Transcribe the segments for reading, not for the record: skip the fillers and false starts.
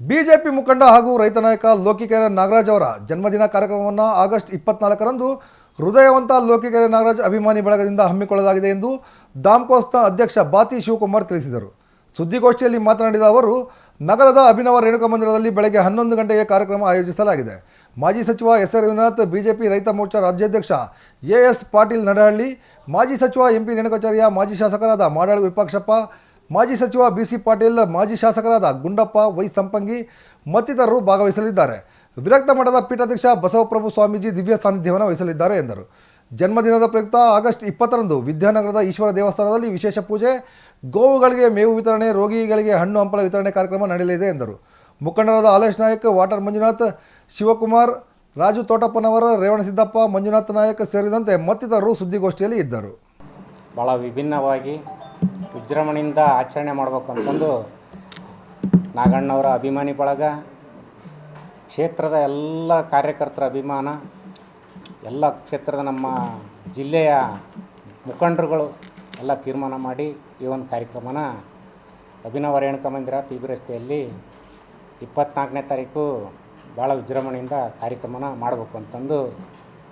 BJP ಮುಖಂಡ ಹಾಗೂ ರೈತ ನಾಯಕ ಲೋಕಿಕೆರೆ ನಾಗರಾಜ್ ಅವರ ಜನ್ಮದಿನ ಕಾರ್ಯಕ್ರಮವನ್ನು ಆಗಸ್ಟ್ 24ರಂದು ಹೃದಯವಂತ ಲೋಕಿಕೆರೆ ನಾಗರಾಜ್ ಅಭಿಮಾನಿ ಬಳಗದಿಂದ ಹಮ್ಮಿಕೊಳ್ಳಲಾಗಿದೆ ಎಂದು ದಾಮ್ಕೋಸ್ನ ಅಧ್ಯಕ್ಷ ಬಾತಿ ಶಿವಕುಮಾರ್ ತಿಳಿಸಿದರು. ಸುದ್ದಿಗೋಷ್ಠಿಯಲ್ಲಿ ಮಾತನಾಡಿದ ಅವರು, ನಗರದ ಅಭಿನವ ರೇಣುಕಾ ಮಂದಿರದಲ್ಲಿ ಬೆಳಗ್ಗೆ 11 ಗಂಟೆಗೆ ಕಾರ್ಯಕ್ರಮ ಆಯೋಜಿಸಲಾಗಿದೆ. ಮಾಜಿ ಸಚಿವ ಎಸ್.ಆರ್. ರವಿನಾಥ್, ಬಿಜೆಪಿ ರೈತ ಮೋರ್ಚಾ ರಾಜ್ಯಾಧ್ಯಕ್ಷ ಎ.ಎಸ್. ಪಾಟೀಲ್ ನಡಹಳ್ಳಿ, ಮಾಜಿ ಸಚಿವ ಎಂ.ಪಿ. ರೇಣುಕಾಚಾರ್ಯ, ಮಾಜಿ ಶಾಸಕರಾದ ಮಾಡಾಳು ವಿರೂಪಾಕ್ಷಪ್ಪ, ಮಾಜಿ ಸಚಿವ ಬಿ.ಸಿ. ಪಾಟೀಲ್, ಮಾಜಿ ಶಾಸಕರಾದ ಗುಂಡಪ್ಪ ವೈ ಸಂಪಂಗಿ ಮತ್ತಿತರರು ಭಾಗವಹಿಸಲಿದ್ದಾರೆ. ವಿರಕ್ತ ಮಠದ ಪೀಠಾಧ್ಯಕ್ಷ ಬಸವಪ್ರಭು ಸ್ವಾಮೀಜಿ ದಿವ್ಯ ಸಾನ್ನಿಧ್ಯವನ್ನು ವಹಿಸಲಿದ್ದಾರೆ ಎಂದರು. ಜನ್ಮದಿನದ ಪ್ರಯುಕ್ತ ಆಗಸ್ಟ್ 20ರಂದು ವಿದ್ಯಾನಗರದ ಈಶ್ವರ ದೇವಸ್ಥಾನದಲ್ಲಿ ವಿಶೇಷ ಪೂಜೆ, ಗೋವುಗಳಿಗೆ ಮೇವು ವಿತರಣೆ, ರೋಗಿಗಳಿಗೆ ಹಣ್ಣು ಹಂಪಲ ವಿತರಣೆ ಕಾರ್ಯಕ್ರಮ ನಡೆಯಲಿದೆ ಎಂದರು. ಮುಖಂಡರಾದ ಆಲೇಶ್ ನಾಯಕ್, ವಾಟರ್ ಮಂಜುನಾಥ್, ಶಿವಕುಮಾರ್, ರಾಜು ತೋಟಪ್ಪನವರ, ರೇವಣಸಿದ್ದಪ್ಪ, ಮಂಜುನಾಥ್ ನಾಯಕ್ ಸೇರಿದಂತೆ ಮತ್ತಿತರರು ಸುದ್ದಿಗೋಷ್ಠಿಯಲ್ಲಿ ಇದ್ದರು. ಭಾಳ ವಿಭಿನ್ನವಾಗಿ ವಿಜೃಂಭಣೆಯಿಂದ ಆಚರಣೆ ಮಾಡಬೇಕಂತಂದು ನಾಗಣ್ಣವರ ಅಭಿಮಾನಿ ಬಳಗ, ಕ್ಷೇತ್ರದ ಎಲ್ಲ ಕಾರ್ಯಕರ್ತರ ಅಭಿಮಾನ, ಎಲ್ಲ ಕ್ಷೇತ್ರದ ನಮ್ಮ ಜಿಲ್ಲೆಯ ಮುಖಂಡರುಗಳು ಎಲ್ಲ ತೀರ್ಮಾನ ಮಾಡಿ ಈ ಒಂದು ಕಾರ್ಯಕ್ರಮನ ಅಭಿನವ ರೇಣುಕಾ ಮಂದಿರ ಪಿ.ಬಿ. ರಸ್ತೆಯಲ್ಲಿ 24ನೇ ತಾರೀಕು ಭಾಳ ವಿಜೃಂಭಣೆಯಿಂದ ಕಾರ್ಯಕ್ರಮನ ಮಾಡಬೇಕು ಅಂತಂದು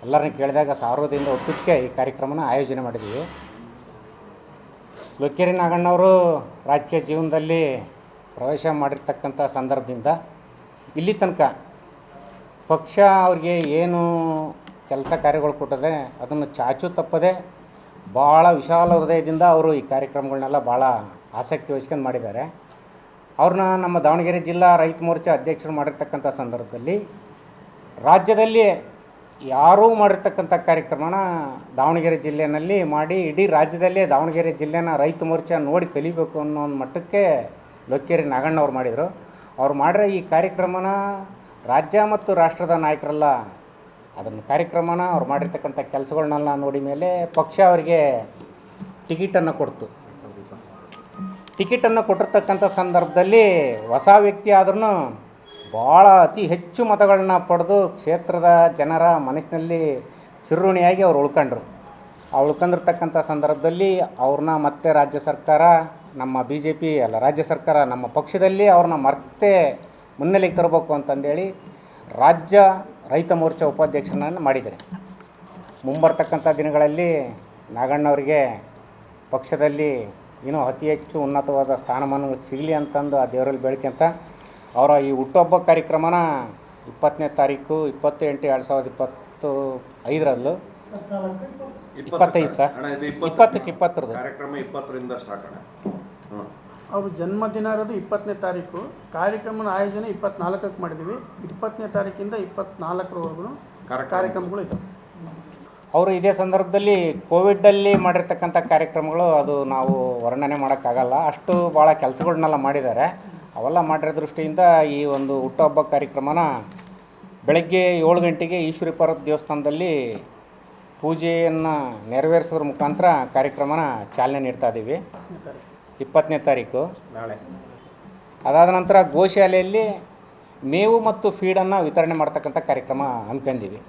ಎಲ್ಲರನ್ನ ಕೇಳಿದಾಗ ಸಾರ್ವದಿಂದ ಒಪ್ಪಿಗೆ ಈ ಕಾರ್ಯಕ್ರಮನ ಆಯೋಜನೆ ಮಾಡಿದ್ದೀವಿ. ಲೋಕಿಕೆರೆ ನಾಗಣ್ಣವರು ರಾಜಕೀಯ ಜೀವನದಲ್ಲಿ ಪ್ರವೇಶ ಮಾಡಿರ್ತಕ್ಕಂಥ ಸಂದರ್ಭದಿಂದ ಇಲ್ಲಿ ತನಕ ಪಕ್ಷ ಅವ್ರಿಗೆ ಏನು ಕೆಲಸ ಕಾರ್ಯಗಳು ಕೊಟ್ಟದೆ ಅದನ್ನು ಚಾಚು ತಪ್ಪದೆ ಭಾಳ ವಿಶಾಲ ಹೃದಯದಿಂದ ಅವರು ಈ ಕಾರ್ಯಕ್ರಮಗಳನ್ನೆಲ್ಲ ಭಾಳ ಆಸಕ್ತಿ ವಹಿಸ್ಕೊಂಡು ಮಾಡಿದ್ದಾರೆ. ಅವ್ರನ್ನ ನಮ್ಮ ದಾವಣಗೆರೆ ಜಿಲ್ಲಾ ರೈತ ಮೋರ್ಚಾ ಅಧ್ಯಕ್ಷರು ಮಾಡಿರ್ತಕ್ಕಂಥ ಸಂದರ್ಭದಲ್ಲಿ ರಾಜ್ಯದಲ್ಲಿ ಯಾರೂ ಮಾಡಿರ್ತಕ್ಕಂಥ ಕಾರ್ಯಕ್ರಮನ ದಾವಣಗೆರೆ ಜಿಲ್ಲೆಯಲ್ಲಿ ಮಾಡಿ ಇಡೀ ರಾಜ್ಯದಲ್ಲೇ ದಾವಣಗೆರೆ ಜಿಲ್ಲೆನ ರೈತ ಮೋರ್ಚಾ ನೋಡಿ ಕಲಿಬೇಕು ಅನ್ನೋ ಒಂದು ಮಟ್ಟಕ್ಕೆ ಲೋಕಿಕೆರೆ ನಾಗಣ್ಣವ್ರು ಮಾಡಿದರು. ಅವ್ರು ಮಾಡಿರೋ ಈ ಕಾರ್ಯಕ್ರಮನ ರಾಜ್ಯ ಮತ್ತು ರಾಷ್ಟ್ರದ ನಾಯಕರೆಲ್ಲ ಅದನ್ನು ಕಾರ್ಯಕ್ರಮನ ಅವ್ರು ಮಾಡಿರ್ತಕ್ಕಂಥ ಕೆಲಸಗಳನ್ನೆಲ್ಲ ನೋಡಿ ಮೇಲೆ ಪಕ್ಷ ಅವರಿಗೆ ಟಿಕೆಟನ್ನು ಕೊಡ್ತು. ಟಿಕೆಟನ್ನು ಕೊಟ್ಟಿರ್ತಕ್ಕಂಥ ಸಂದರ್ಭದಲ್ಲಿ ಹೊಸ ವ್ಯಕ್ತಿ ಆದ್ರೂ ಭಾಳ ಅತಿ ಹೆಚ್ಚು ಮತಗಳನ್ನ ಪಡೆದು ಕ್ಷೇತ್ರದ ಜನರ ಮನಸ್ಸಿನಲ್ಲಿ ಚಿರುಣಿಯಾಗಿ ಅವ್ರು ಉಳ್ಕೊಂಡ್ರು. ಉಳ್ಕೊಂಡಿರ್ತಕ್ಕಂಥ ಸಂದರ್ಭದಲ್ಲಿ ಅವ್ರನ್ನ ಮತ್ತೆ ರಾಜ್ಯ ಸರ್ಕಾರ, ನಮ್ಮ BJP ಅಲ್ಲ ರಾಜ್ಯ ಸರ್ಕಾರ ನಮ್ಮ ಪಕ್ಷದಲ್ಲಿ ಅವ್ರನ್ನ ಮತ್ತೆ ಮುನ್ನೆಲೆಗೆ ತರಬೇಕು ಅಂತಂದೇಳಿ ರಾಜ್ಯ ರೈತ ಮೋರ್ಚಾ ಉಪಾಧ್ಯಕ್ಷರನ್ನು ಮಾಡಿದ್ದಾರೆ. ಮುಂಬರ್ತಕ್ಕಂಥ ದಿನಗಳಲ್ಲಿ ನಾಗಣ್ಣವರಿಗೆ ಪಕ್ಷದಲ್ಲಿ ಇನ್ನೂ ಅತಿ ಹೆಚ್ಚು ಉನ್ನತವಾದ ಸ್ಥಾನಮಾನಗಳು ಸಿಗಲಿ ಅಂತಂದು ಆ ದೇವರಲ್ಲಿ ಬೇಡ್ಕೊಂತ ಅವರ ಈ ಹುಟ್ಟುಹಬ್ಬ ಕಾರ್ಯಕ್ರಮನ 20ನೇ ತಾರೀಕು 28/2025ರಂದು 25 ಸರ್ 20ಕ್ಕೆ ಕಾರ್ಯಕ್ರಮ 20ರಿಂದ ಸ್ಟಾರ್ಟ್ ಆಗಿದೆ. ಅವ್ರ ಜನ್ಮದಿನ ಇರೋದು 20ನೇ ತಾರೀಕು. ಕಾರ್ಯಕ್ರಮದ ಆಯೋಜನೆ 24ಕ್ಕೆ ಮಾಡಿದ್ದೀವಿ. 20ನೇ ತಾರೀಕಿಂದ 24ರವರೆಗೂ ಕಾರ್ಯಕ್ರಮಗಳು ಇದ್ದಾವೆ. ಅವರು ಇದೇ ಸಂದರ್ಭದಲ್ಲಿ ಕೋವಿಡಲ್ಲಿ ಮಾಡಿರ್ತಕ್ಕಂಥ ಕಾರ್ಯಕ್ರಮಗಳು ಅದು ನಾವು ವರ್ಣನೆ ಮಾಡೋಕ್ಕಾಗಲ್ಲ, ಅಷ್ಟು ಭಾಳ ಕೆಲಸಗಳನ್ನೆಲ್ಲ ಮಾಡಿದ್ದಾರೆ. ಅವೆಲ್ಲ ಮಾಡಿರೋ ದೃಷ್ಟಿಯಿಂದ ಈ ಒಂದು ಹುಟ್ಟುಹಬ್ಬ ಕಾರ್ಯಕ್ರಮನ ಬೆಳಗ್ಗೆ 7 ಗಂಟೆಗೆ ಈಶ್ವರೀಪುರ ದೇವಸ್ಥಾನದಲ್ಲಿ ಪೂಜೆಯನ್ನು ನೆರವೇರಿಸೋದ್ರ ಮುಖಾಂತರ ಕಾರ್ಯಕ್ರಮನ ಚಾಲನೆ ನೀಡ್ತಾ ಇದ್ದೀವಿ. 20ನೇ ತಾರೀಕು ನಾಳೆ. ಅದಾದ ನಂತರ ಗೋಶಾಲೆಯಲ್ಲಿ ಮೇವು ಮತ್ತು ಫೀಡನ್ನು ವಿತರಣೆ ಮಾಡ್ತಕ್ಕಂಥ ಕಾರ್ಯಕ್ರಮ ಹಮ್ಮಿಕೊಂಡಿದ್ದೀವಿ.